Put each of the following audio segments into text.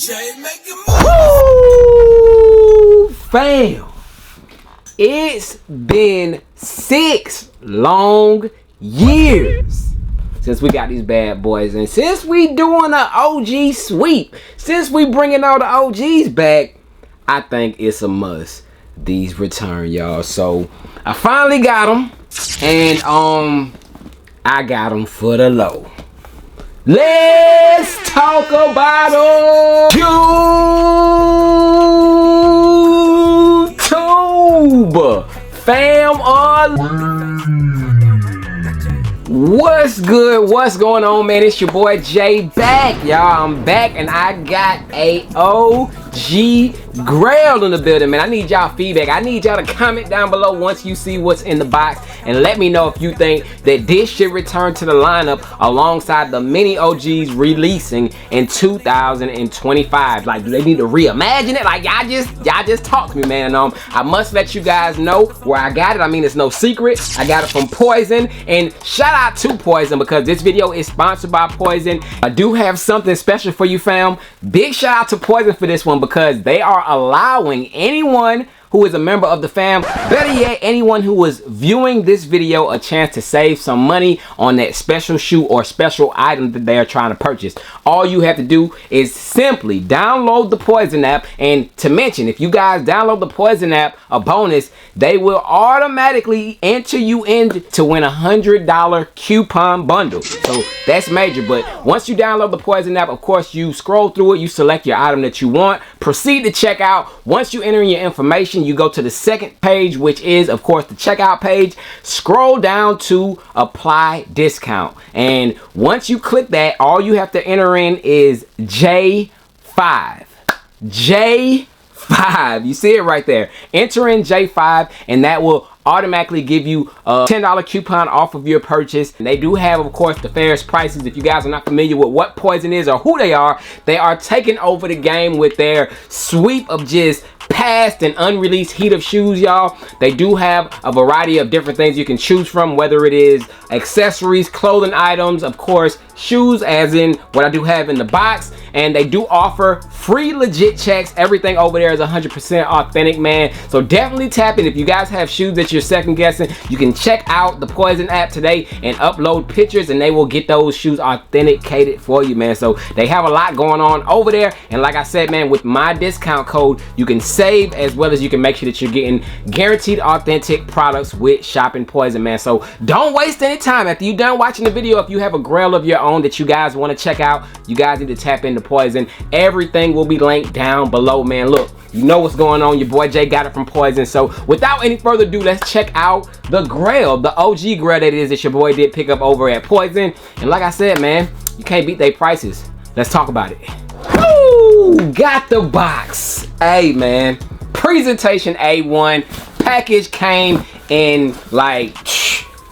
Jay making moves. Woo, fam. It's been 6 long years since we got these bad boys, and since we doing an OG sweep, since we bringing all the OGs back, I think it's a must these return, y'all. So I finally got them, and I got them for the low. Let's talk about YouTube, fam. What's good? What's going on, man? It's your boy Jay back, y'all. I'm back, and I got a OG Grail in the building, man. I need y'all feedback. I need y'all to comment down below once you see what's in the box, and let me know if you think that this should return to the lineup alongside the mini OGs releasing in 2025. Like, do they need to reimagine it? Like, y'all just talk to me, man. I must let you guys know where I got it. I mean, it's no secret. I got it from Poizon, and shout out to Poizon because this video is sponsored by Poizon. I do have something special for you, fam. Big shout out to Poizon for this one because they are allowing anyone who is a member of the fam, better yet, anyone who is viewing this video, a chance to save some money on that special shoe or special item that they are trying to purchase. All you have to do is simply download the Poizon app, and to mention, if you guys download the Poizon app, a bonus, they will automatically enter you in to win $100 coupon bundle. So that's major. But once you download the Poizon app, of course, you scroll through it, you select your item that you want, proceed to check out. Once you enter in your information, you go to the second page, which is of course the checkout page. Scroll down to apply discount, and once you click that, all you have to enter in is J5. You see it right there. Enter in J5, and that will automatically give you a $10 coupon off of your purchase. And they do have, of course, the fairest prices. If you guys are not familiar with what Poizon is or who they are taking over the game with their sweep of just past and unreleased heat of shoes, y'all. They do have a variety of different things you can choose from, whether it is accessories, clothing items, of course, shoes, as in what I do have in the box. And they do offer free legit checks. Everything over there is 100% authentic, man. So definitely tap in. If you guys have shoes that you're second guessing, you can check out the Poizon app today and upload pictures, and they will get those shoes authenticated for you, man. So they have a lot going on over there. And like I said, man, with my discount code, you can save, as well as you can make sure that you're getting guaranteed authentic products with shopping Poizon, man. So don't waste any time. After you're done watching the video, if you have a Grail of your own that you guys want to check out, you guys need to tap into Poizon. Everything will be linked down below, man. Look, you know what's going on. Your boy Jay got it from Poizon. So without any further ado, let's check out the Grail, the OG Grail that your boy did pick up over at Poizon. And like I said, man, you can't beat their prices. Let's talk about it. Woo! Got the box. Hey, man, presentation A1. Package came in like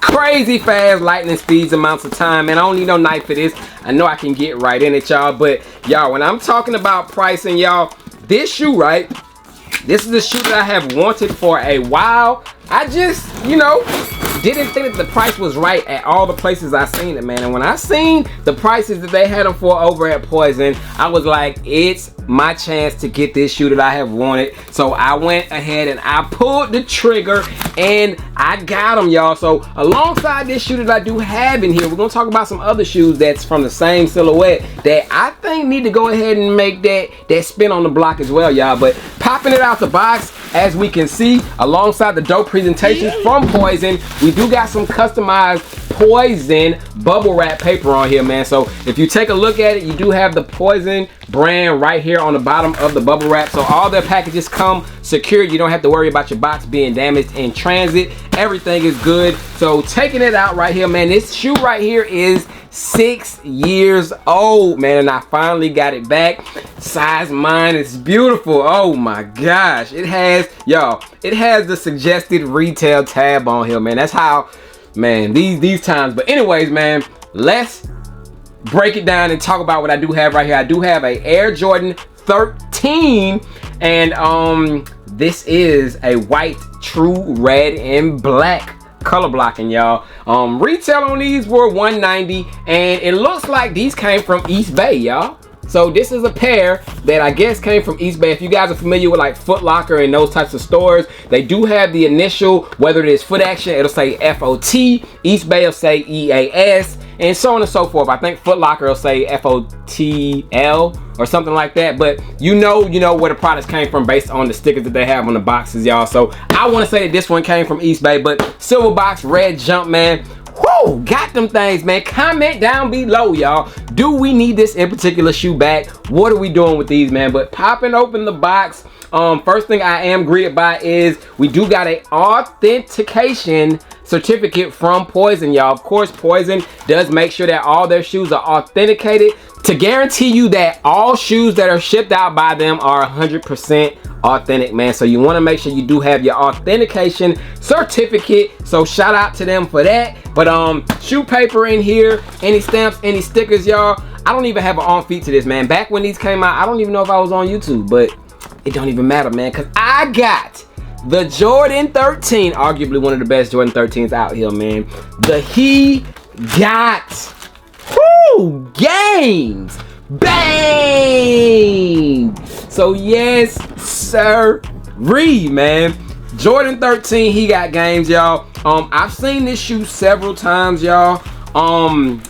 crazy fast lightning speeds amounts of time, man. I don't need no knife for this. I know I can get right in it, y'all. But y'all, when I'm talking about pricing, y'all, this shoe, right, this is a shoe that I have wanted for a while. I just, you know, didn't think that the price was right at all the places I seen it, man. And when I seen the prices that they had them for over at Poizon, I was like, it's my chance to get this shoe that I have wanted. So I went ahead and I pulled the trigger, and I got them, y'all. So alongside this shoe that I do have in here, we're gonna talk about some other shoes that's from the same silhouette that I think need to go ahead and make that spin on the block as well, y'all. But popping it out the box, as we can see, alongside the dope presentations from Poizon, we do got some customized Poizon bubble wrap paper on here, man. So if you take a look at it, you do have the Poizon brand right here on the bottom of the bubble wrap. So all their packages come secure. You don't have to worry about your box being damaged in transit. Everything is good. So taking it out right here, man, this shoe right here is 6 years old, man, and I finally got it back. Size mine is beautiful. Oh my gosh, it has, y'all, it has the suggested retail tab on here, man. That's how, man, these times. But anyways, man, let's break it down and talk about what I do have right here. I do have a Air Jordan 13, and this is a white true red and black color blocking, y'all. Retail on these were $190, and it looks like these came from East Bay, y'all. So this is a pair that I guess came from East Bay. If you guys are familiar with like Foot Locker and those types of stores, they do have the initial, whether it is Foot Action, it'll say FOT, East Bay will say EAS, and so on and so forth. I think Foot Locker will say FOTL or something like that, but you know where the products came from based on the stickers that they have on the boxes, y'all. So I want to say that this one came from East Bay, but silver box, red Jumpman. Whoo, got them things, man. Comment down below, y'all. Do we need this in particular shoe back? What are we doing with these, man? But popping open the box, first thing I am greeted by is we do got a authentication certificate from Poizon, y'all. Of course, Poizon does make sure that all their shoes are authenticated to guarantee you that all shoes that are shipped out by them are 100% authentic, man. So you want to make sure you do have your authentication certificate. So shout out to them for that. But shoe paper in here, any stamps, any stickers, y'all. I don't even have an on feet to this, man. Back when these came out, I don't even know if I was on YouTube, but it don't even matter, man, because I got the Jordan 13, arguably one of the best Jordan 13s out here, man. The He Got games. Bang! So yes, sir, man. Jordan 13, He Got games, y'all. I've seen this shoe several times, y'all.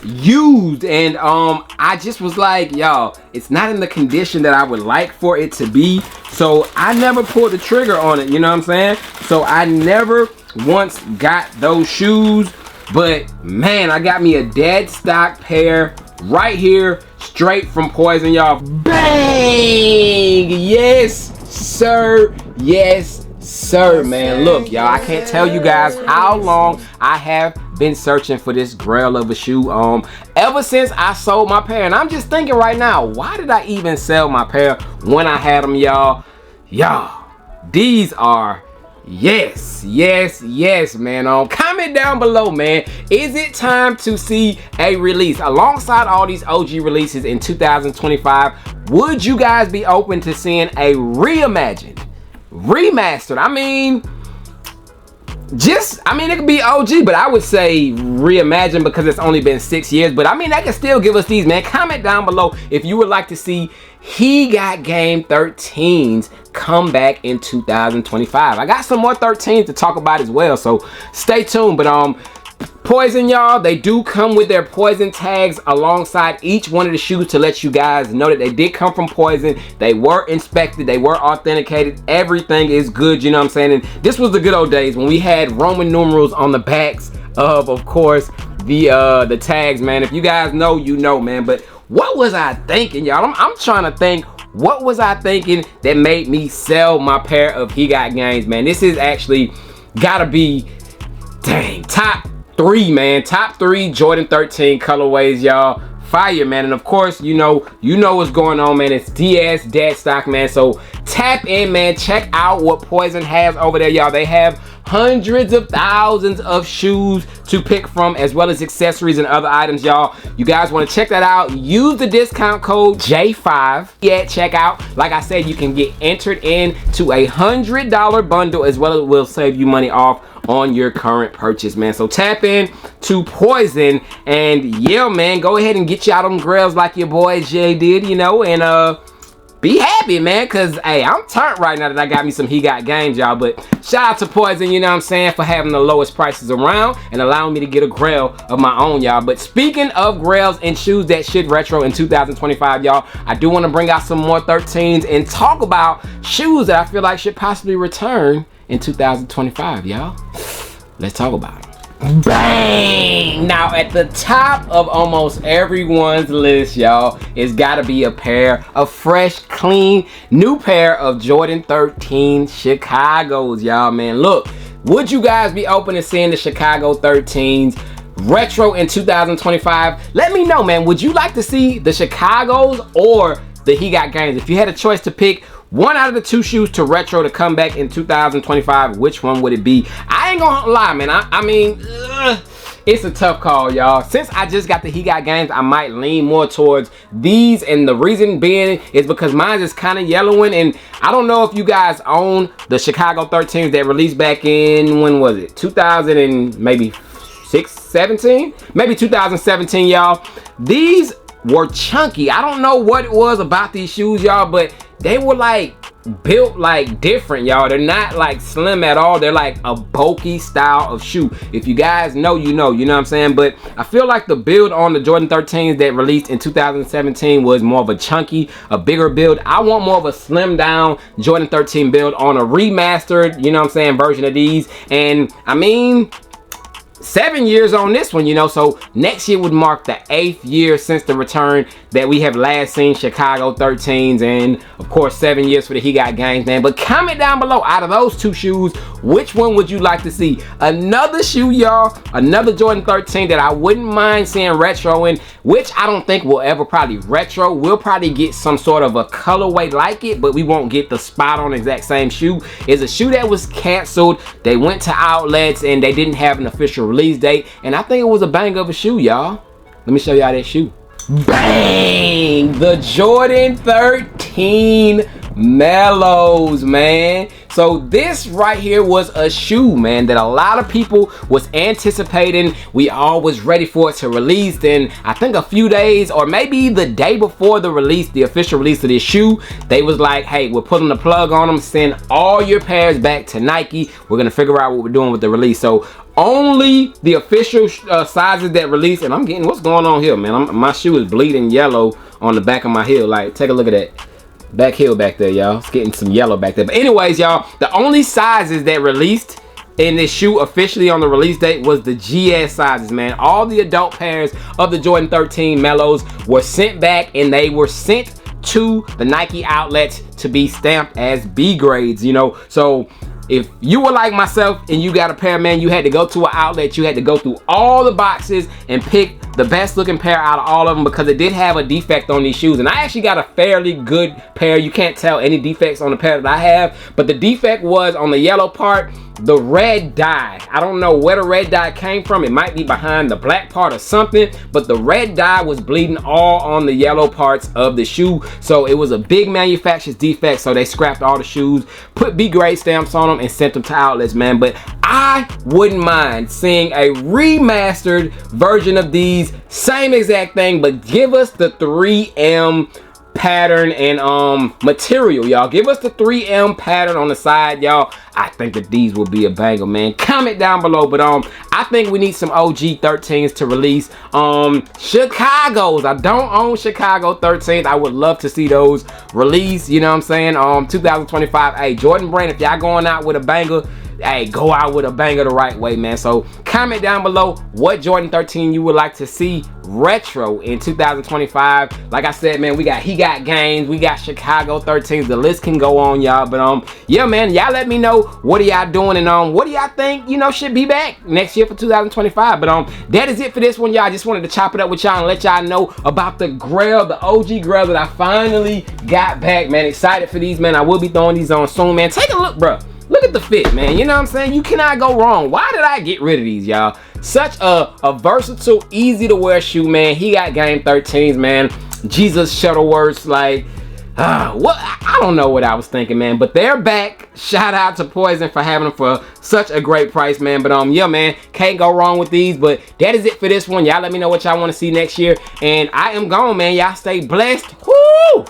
Used, and I just was like, y'all, it's not in the condition that I would like for it to be. So I never pulled the trigger on it, you know what I'm saying? So I never once got those shoes. But man, I got me a dead stock pair right here, straight from Poizon, y'all. Bang! Yes, sir. Yes, sir, man. Look, y'all, I can't tell you guys how long I have been searching for this Grail of a shoe. Ever since I sold my pair, and I'm just thinking right now, why did I even sell my pair when I had them, y'all? Y'all, these are yes, man. Comment down below, man. Is it time to see a release alongside all these OG releases in 2025? Would you guys be open to seeing a reimagined, remastered? I mean, it could be OG, but I would say reimagined because it's only been 6 years. But I mean, that can still give us these, man. Comment down below if you would like to see He Got Game 13s come back in 2025. I got some more 13s to talk about as well, so stay tuned. But Poizon, y'all, they do come with their Poizon tags alongside each one of the shoes to let you guys know that they did come from Poizon. They were inspected, they were authenticated, everything is good, you know what I'm saying? And this was the good old days when we had Roman numerals on the backs of course, the tags, man. If you guys know, you know, man. But what was I thinking, y'all? I'm trying to think, what was I thinking that made me sell my pair of He Got games, man? This is actually gotta be, dang, top 3, man. Top 3 Jordan 13 colorways, y'all. Fire, man. And of course, you know what's going on, man. It's DS dead stock, man. So tap in, man. Check out what Poizon has over there, y'all. They have hundreds of thousands of shoes to pick from, as well as accessories and other items, y'all. You guys want to check that out? Use the discount code J5 at checkout. Like I said, you can get entered into a $100 bundle, as well as it will save you money off on your current purchase, man. So tap in to Poizon, and yeah, man, go ahead and get you out them Grails like your boy Jay did, you know, and be happy, man, because hey, I'm turned right now that I got me some He Got games, y'all. But shout out to Poizon, you know what I'm saying, for having the lowest prices around and allowing me to get a Grail of my own, y'all. But speaking of Grails and shoes that should retro in 2025, y'all, I do want to bring out some more 13s and talk about shoes that I feel like should possibly return in 2025, y'all. Let's talk about it. Bang! Now at the top of almost everyone's list, y'all, it's gotta be a pair of fresh, clean, new pair of Jordan 13 Chicagos, y'all, man. Look, would you guys be open to seeing the Chicago 13s retro in 2025? Let me know, man. Would you like to see the Chicagos or the He Got games? If you had a choice to pick one out of the 2 shoes to retro to come back in 2025, which one would it be? I ain't gonna lie, man. I mean, it's a tough call, y'all. Since I just got the He Got games, I might lean more towards these, and the reason being is because mine is kind of yellowing, and I don't know if you guys own the Chicago 13s that released back in, when was it? 2000 and maybe 17? Maybe 2017, y'all. These were chunky. I don't know what it was about these shoes, y'all, but they were like built like different, y'all. They're not like slim at all. They're like a bulky style of shoe. If you guys know, you know what I'm saying? But I feel like the build on the Jordan 13s that released in 2017 was more of a chunky, a bigger build. I want more of a slim down Jordan 13 build on a remastered, you know what I'm saying, version of these. And I mean, 7 years on this one, you know, so next year would mark the 8th year since the return that we have last seen Chicago 13s, and of course 7 years for the He Got Games, man. But comment down below, out of those two shoes, which one would you like to see? Another shoe, y'all, another Jordan 13 that I wouldn't mind seeing retro in, which I don't think we'll ever probably retro. We'll probably get some sort of a colorway like it, but we won't get the spot on exact same shoe. Is a shoe that was canceled. They went to outlets and they didn't have an official release date, and I think it was a bang of a shoe, y'all. Let me show y'all that shoe. Bang! The Jordan 13 Mellows, man. So this right here was a shoe, man, that a lot of people was anticipating. We all was ready for it to release. And I think a few days or maybe the day before the release, the official release of this shoe, they was like, hey, we're putting the plug on them, send all your pairs back to Nike. We're gonna figure out what we're doing with the release. So only the official sizes that release, and I'm getting, what's going on here, man? My shoe is bleeding yellow on the back of my heel. Like, take a look at that back heel back there, y'all. It's getting some yellow back there. But anyways, y'all, the only sizes that released in this shoe officially on the release date was the GS sizes, man. All the adult pairs of the Jordan 13 Mellows were sent back, and they were sent to the Nike outlets to be stamped as B grades, you know. So if you were like myself and you got a pair, man, you had to go to an outlet, you had to go through all the boxes and pick the best looking pair out of all of them, because it did have a defect on these shoes. And I actually got a fairly good pair. You can't tell any defects on the pair that I have, but the defect was on the yellow part, the red dye. I don't know where the red dye came from. It might be behind the black part or something, but the red dye was bleeding all on the yellow parts of the shoe. So it was a big manufacturer's defect, so they scrapped all the shoes, put B grade stamps on them, and sent them to outlets, man. But I wouldn't mind seeing a remastered version of these, same exact thing, but give us the 3M pattern and material, y'all. Give us the 3M pattern on the side, y'all. I think that these will be a banger, man. Comment down below. But I think we need some OG 13s to release. Chicago's, I don't own Chicago 13s. I would love to see those release, you know what I'm saying? 2025. Hey, Jordan brand, if y'all going out with a banger, hey, go out with a banger the right way, man. So comment down below what Jordan 13 you would like to see retro in 2025. Like I said, man, we got He Got Games, we got Chicago 13s. The list can go on, y'all. But yeah, man, y'all let me know what are y'all doing, and what do y'all think, you know, should be back next year for 2025. But that is it for this one, y'all. I just wanted to chop it up with y'all and let y'all know about the Grail, the OG Grail that I finally got back, man. Excited for these, man. I will be throwing these on soon, man. Take a look, bro. Look at the fit, man. You know what I'm saying? You cannot go wrong. Why did I get rid of these, y'all? Such a versatile, easy to wear shoe, man. He Got Game 13s, man. Jesus Shuttleworths, like, what? I don't know what I was thinking, man. But they're back. Shout out to Poizon for having them for such a great price, man. But yeah, man, can't go wrong with these. But that is it for this one. Y'all let me know what y'all want to see next year. And I am gone, man. Y'all stay blessed. Woo!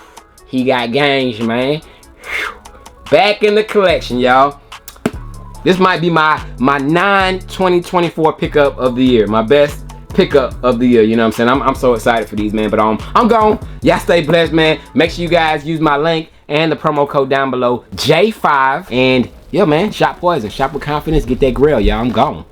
He Got Games, man. Whew. Back in the collection, y'all. This might be my 2024 pickup of the year. My best pickup of the year, you know what I'm saying? I'm so excited for these, man. But I'm gone. Y'all stay blessed, man. Make sure you guys use my link and the promo code down below, J5. And yeah, man, shop Poizon. Shop with confidence. Get that Grail, y'all. I'm gone.